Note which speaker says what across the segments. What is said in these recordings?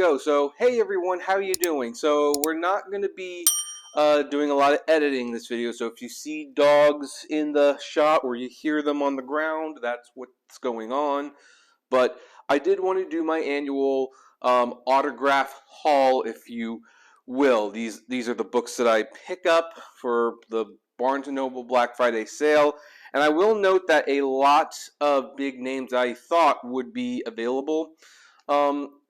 Speaker 1: go. So, hey everyone, how you doing? So, we're not going to be doing a lot of editing this video. So, if you see dogs in the shot or you hear them on the ground, that's what's going on. But I did want to do my annual autograph haul, if you will. These are the books that I pick up for the Barnes & Noble Black Friday sale. And I will note that a lot of big names I thought would be available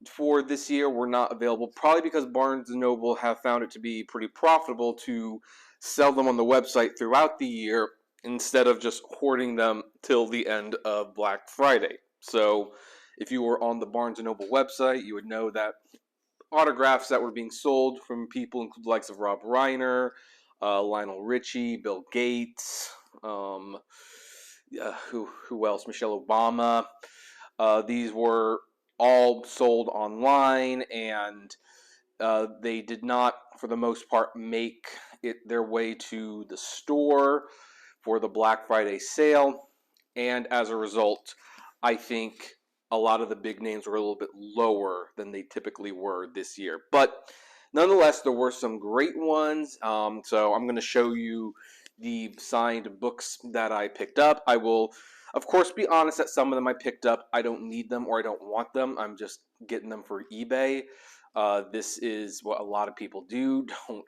Speaker 1: for this year were not available, probably because Barnes & Noble have found it to be pretty profitable to sell them on the website throughout the year instead of just hoarding them till the end of Black Friday. So if you were on the Barnes & Noble website, you would know that autographs that were being sold from people include the likes of Rob Reiner, Lionel Richie, Bill Gates, who else? Michelle Obama. These were all sold online, and they did not, for the most part, make it their way to the store for the Black Friday sale. And as a result, I think a lot of the big names were a little bit lower than they typically were this year. But nonetheless, there were some great ones. So I'm going to show you the signed books that I picked up. I will, of course, be honest that some of them I picked up, I don't need them or I don't want them. I'm just getting them for eBay. This is what a lot of people do. Don't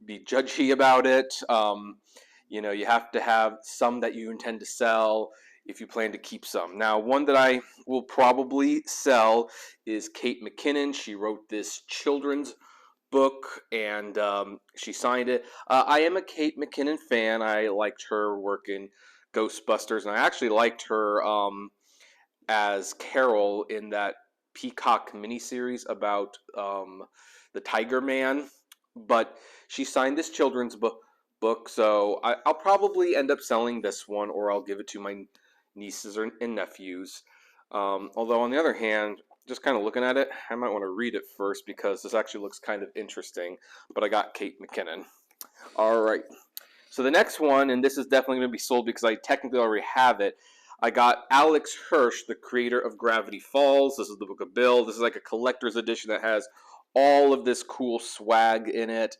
Speaker 1: be judgy about it. You know, you have to have some that you intend to sell if you plan to keep some. Now, one that I will probably sell is Kate McKinnon. She wrote this children's book, and she signed it. I am a Kate McKinnon fan. I liked her work in Ghostbusters, and I actually liked her as Carol in that Peacock miniseries about the Tiger Man. But she signed this children's book, so I'll probably end up selling this one, or I'll give it to my nieces and nephews. Although on the other hand, just kind of looking at it, I might want to read it first because this actually looks kind of interesting. But I got Kate McKinnon. All right. So the next one, and this is definitely going to be sold because I technically already have it. I got Alex Hirsch, the creator of Gravity Falls. This is the Book of Bill. This is like a collector's edition that has all of this cool swag in it.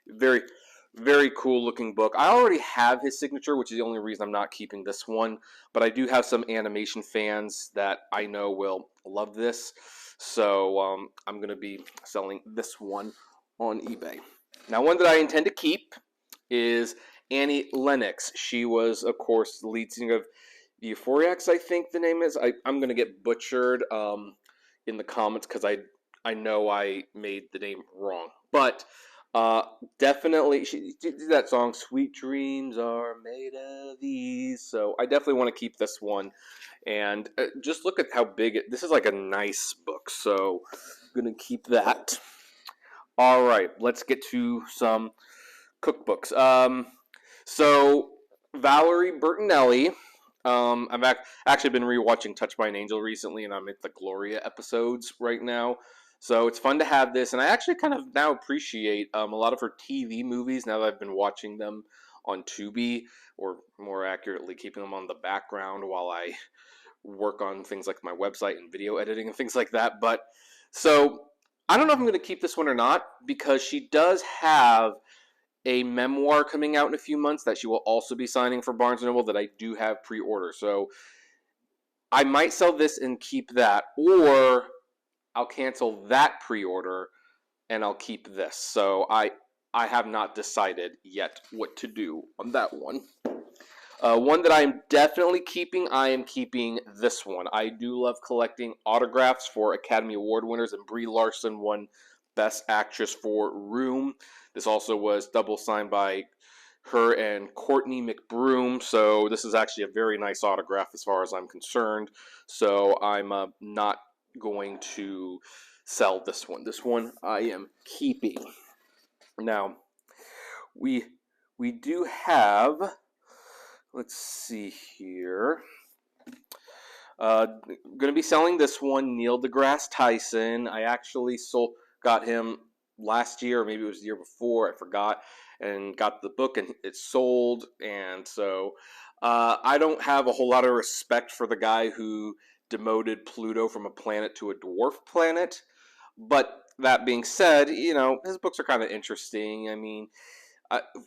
Speaker 1: Very, very cool looking book. I already have his signature, which is the only reason I'm not keeping this one. But I do have some animation fans that I know will love this. So I'm going to be selling this one on eBay. Now, one that I intend to keep is Annie Lennox. She was, of course, the lead singer of the Euphoriacs, I think the name is. I'm going to get butchered in the comments because I know I made the name wrong. But definitely, she did that song, Sweet Dreams Are Made of These. So I definitely want to keep this one. And just look at how big this is, like a nice book. So I'm going to keep that. All right, let's get to some cookbooks. So Valerie Bertinelli. I've actually been rewatching Touched by an Angel recently, and I'm at the Gloria episodes right now. So it's fun to have this, and I actually kind of now appreciate a lot of her TV movies now that I've been watching them on Tubi, or more accurately, keeping them on the background while I work on things like my website and video editing and things like that. But so I don't know if I'm going to keep this one or not, because she does have a memoir coming out in a few months that she will also be signing for Barnes & Noble that I do have pre-order. So I might sell this and keep that, or I'll cancel that pre-order and I'll keep this. So I have not decided yet what to do on that one. One that I'm definitely keeping, I am keeping this one. I do love collecting autographs for Academy Award winners, and Brie Larson won Best Actress for Room. This also was double signed by her and Courtney McBroom, so this is actually a very nice autograph as far as I'm concerned. So I'm not going to sell this one. This one I am keeping. Now, we do have, let's see here. Going to be selling this one, Neil deGrasse Tyson. I actually got him last year, or maybe it was the year before, I forgot, and got the book, and it sold. And so I don't have a whole lot of respect for the guy who demoted Pluto from a planet to a dwarf planet, but that being said, his books are kind of interesting. I mean,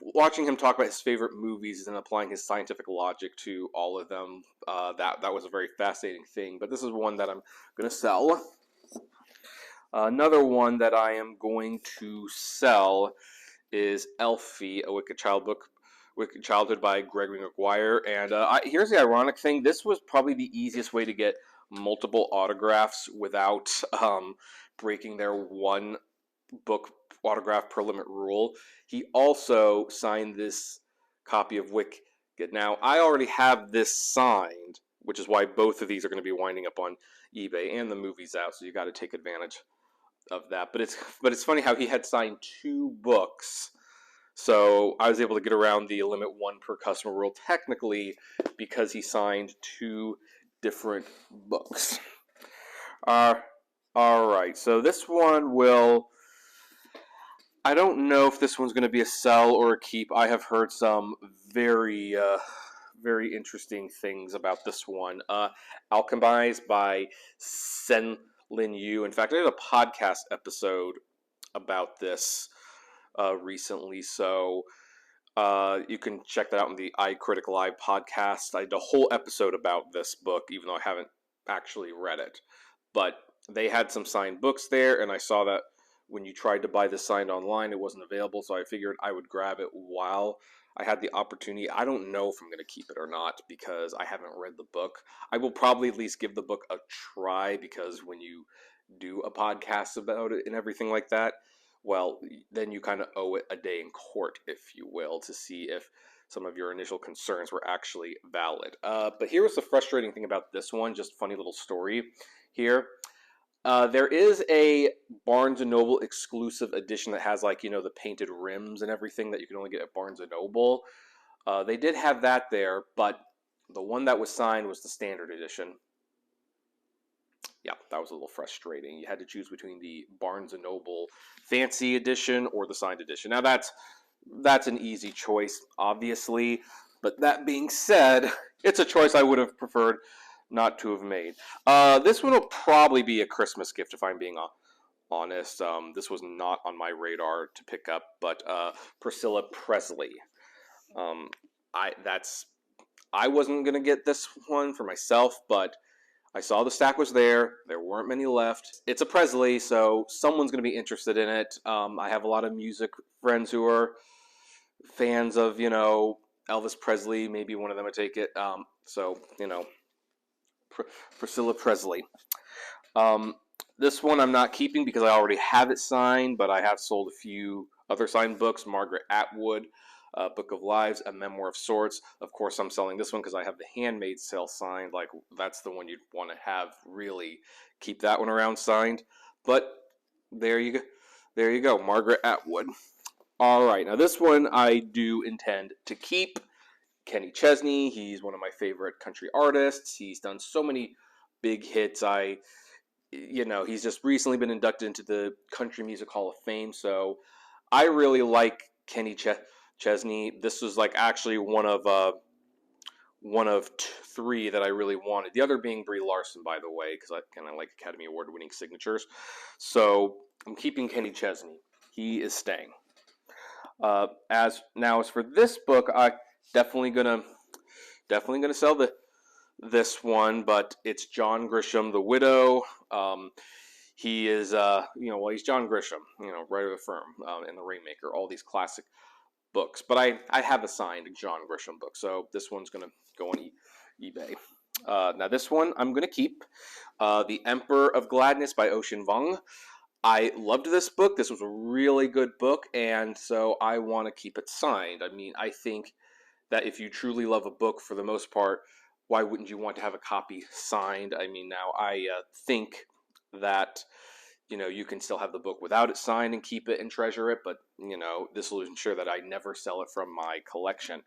Speaker 1: watching him talk about his favorite movies and applying his scientific logic to all of them, that was a very fascinating thing. But this is one that I'm going to sell. Another one that I am going to sell is Elfie, a Wicked Child book, Wicked Childhood by Gregory Maguire. And here's the ironic thing: this was probably the easiest way to get multiple autographs without breaking their one book autograph per limit rule. He also signed this copy of Wicked. Now, I already have this signed, which is why both of these are going to be winding up on eBay, and the movie's out, so you got to take advantage of that. But it's funny how he had signed 2 books, so I was able to get around the limit 1 per customer rule technically because he signed 2 different books. All right, so this one will. I don't know if this one's going to be a sell or a keep. I have heard some very, very interesting things about this one. Alchemized by Sen Lin Yu. In fact, I did a podcast episode about this recently, so you can check that out in the iCritic Live podcast. I did a whole episode about this book, even though I haven't actually read it. But they had some signed books there, and I saw that when you tried to buy this signed online, it wasn't available, so I figured I would grab it while I had the opportunity. I don't know if I'm going to keep it or not because I haven't read the book. I will probably at least give the book a try because when you do a podcast about it and everything like that, well, then you kind of owe it a day in court, if you will, to see if some of your initial concerns were actually valid. But here was the frustrating thing about this one, just funny little story here. There is a Barnes & Noble exclusive edition that has, like, the painted rims and everything that you can only get at Barnes & Noble. They did have that there, but the one that was signed was the standard edition. Yeah, that was a little frustrating. You had to choose between the Barnes & Noble fancy edition or the signed edition. Now, that's an easy choice, obviously, but that being said, it's a choice I would have preferred not to have made. This one will probably be a Christmas gift, if I'm being honest. This was not on my radar to pick up, but Priscilla Presley. I wasn't gonna get this one for myself, but I saw the stack was there. There weren't many left. It's a Presley, so someone's gonna be interested in it. I have a lot of music friends who are fans of Elvis Presley. Maybe one of them would take it. Priscilla Presley. This one I'm not keeping because I already have it signed, but I have sold a few other signed books. Margaret Atwood, Book of Lives, A Memoir of Sorts. Of course, I'm selling this one because I have the Handmaid's Tale signed. Like, that's the one you'd want to have, really keep that one around signed. But there you go. There you go, Margaret Atwood. All right, now this one I do intend to keep. Kenny Chesney, he's one of my favorite country artists. He's done so many big hits. He's just recently been inducted into the Country Music Hall of Fame, so I really like Kenny Chesney. This was like actually one of 3 that I really wanted. The other being Brie Larson, by the way, because I kind of like Academy Award-winning signatures. So I'm keeping Kenny Chesney. He is staying. As for this book, I definitely gonna sell this one, but it's John Grisham, The Widow. He is he's John Grisham, writer of the Firm, and The Rainmaker, all these classic books. But I have a signed John Grisham book, so this one's gonna go on eBay. Now this one I'm gonna keep, The Emperor of Gladness by Ocean Vuong. I loved this book. This was a really good book, and so I want to keep it signed. I mean, I think that if you truly love a book, for the most part, why wouldn't you want to have a copy signed? I mean, now I think that you can still have the book without it signed and keep it and treasure it, but this will ensure that I never sell it from my collection.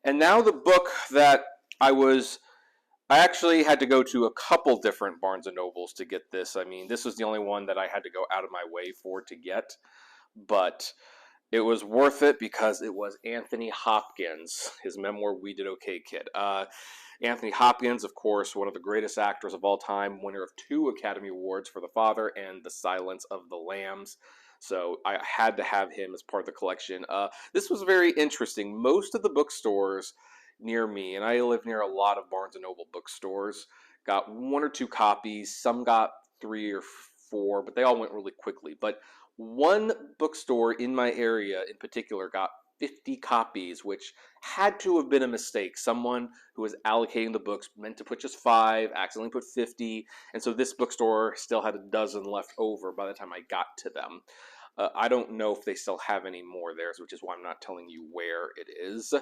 Speaker 1: And now the book that I actually had to go to a couple different Barnes & Nobles to get this. I mean, this was the only one that I had to go out of my way for to get, but it was worth it because it was Anthony Hopkins, his memoir, We Did Okay, Kid. Anthony Hopkins, of course, one of the greatest actors of all time, winner of 2 Academy Awards for The Father and The Silence of the Lambs. So I had to have him as part of the collection. This was very interesting. Most of the bookstores near me, and I live near a lot of Barnes & Noble bookstores, got 1 or 2 copies. Some got 3 or 4, but they all went really quickly. But one bookstore in my area in particular got 50 copies, which had to have been a mistake. Someone who was allocating the books meant to put just 5, accidentally put 50, and so this bookstore still had a dozen left over by the time I got to them. I don't know if they still have any more there, which is why I'm not telling you where it is,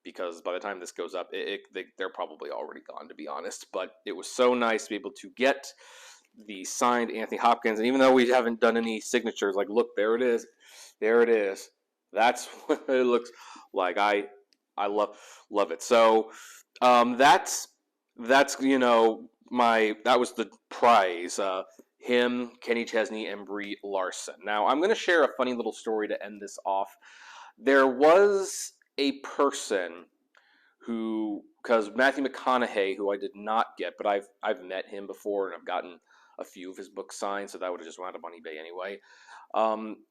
Speaker 1: because by the time this goes up, they're probably already gone, to be honest. But it was so nice to be able to get the signed Anthony Hopkins, and even though we haven't done any signatures, like, look, there it is. That's what it looks like. I love it. So that's that was the prize. Him, Kenny Chesney, and Brie Larson. Now I'm going to share a funny little story to end this off. There was a person who, because Matthew McConaughey, who I did not get, but I've met him before and I've gotten a few of his books signed, so that would have just wound up on eBay anyway.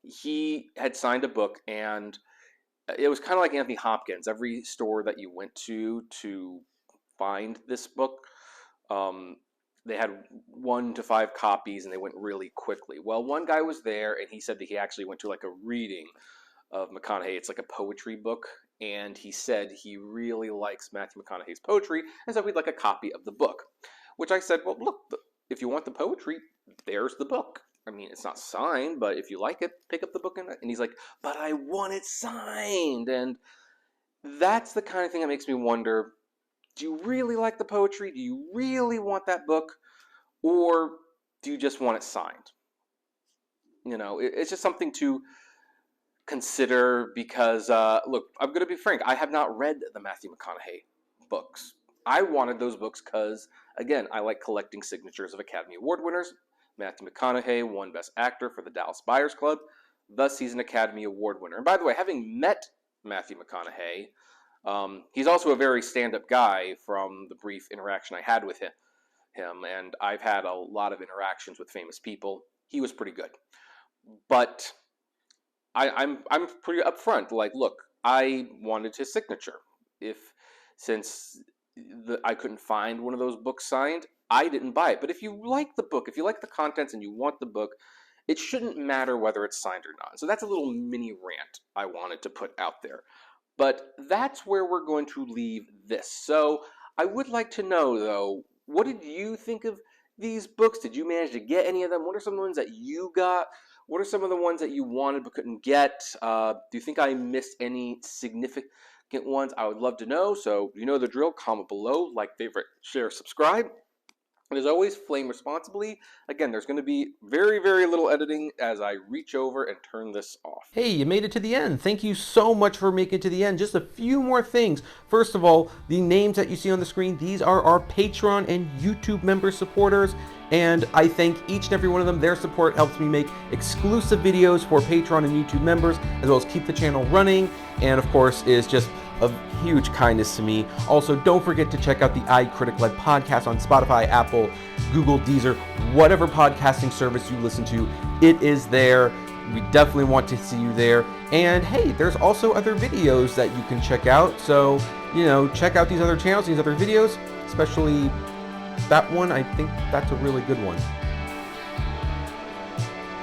Speaker 1: He had signed a book, and it was kind of like Anthony Hopkins. Every store that you went to find this book, they had 1 to 5 copies, and they went really quickly. Well, one guy was there, and he said that he actually went to like a reading of McConaughey. It's like a poetry book, and he said he really likes Matthew McConaughey's poetry, and so he'd like a copy of the book. Which I said, well, look, if you want the poetry, there's the book. I mean, it's not signed, but if you like it, pick up the book. And he's like, but I want it signed. And that's the kind of thing that makes me wonder, do you really like the poetry? Do you really want that book? Or do you just want it signed? It's just something to consider because, look, I'm going to be frank. I have not read the Matthew McConaughey books. I wanted those books because, again, I like collecting signatures of Academy Award winners. Matthew McConaughey won Best Actor for the Dallas Buyers Club. Thus, he's an Academy Award winner. And by the way, having met Matthew McConaughey, he's also a very stand-up guy from the brief interaction I had with him. And I've had a lot of interactions with famous people. He was pretty good. But I'm pretty upfront. Like, look, I wanted his signature. Since I couldn't find one of those books signed, I didn't buy it. But if you like the book, if you like the contents and you want the book, it shouldn't matter whether it's signed or not. So that's a little mini rant I wanted to put out there. But that's where we're going to leave this. So I would like to know, though, what did you think of these books? Did you manage to get any of them? What are some of the ones that you got? What are some of the ones that you wanted but couldn't get? Do you think I missed any significant ones? I would love to know. So you know the drill. Comment below, like, favorite, share, subscribe. And as always, flame responsibly. Again, there's going to be very, very little editing as I reach over and turn this off.
Speaker 2: Hey, you made it to the end. Thank you so much for making it to the end. Just a few more things. First of all, the names that you see on the screen, these are our Patreon and YouTube member supporters. And I thank each and every one of them. Their support helps me make exclusive videos for Patreon and YouTube members, as well as keep the channel running. And of course, is just of huge kindness to me. Also, don't forget to check out the iCritic-led podcast on Spotify, Apple, Google, Deezer, whatever podcasting service you listen to. It is there. We definitely want to see you there. And hey, there's also other videos that you can check out. So, check out these other channels, these other videos, especially that one. I think that's a really good one.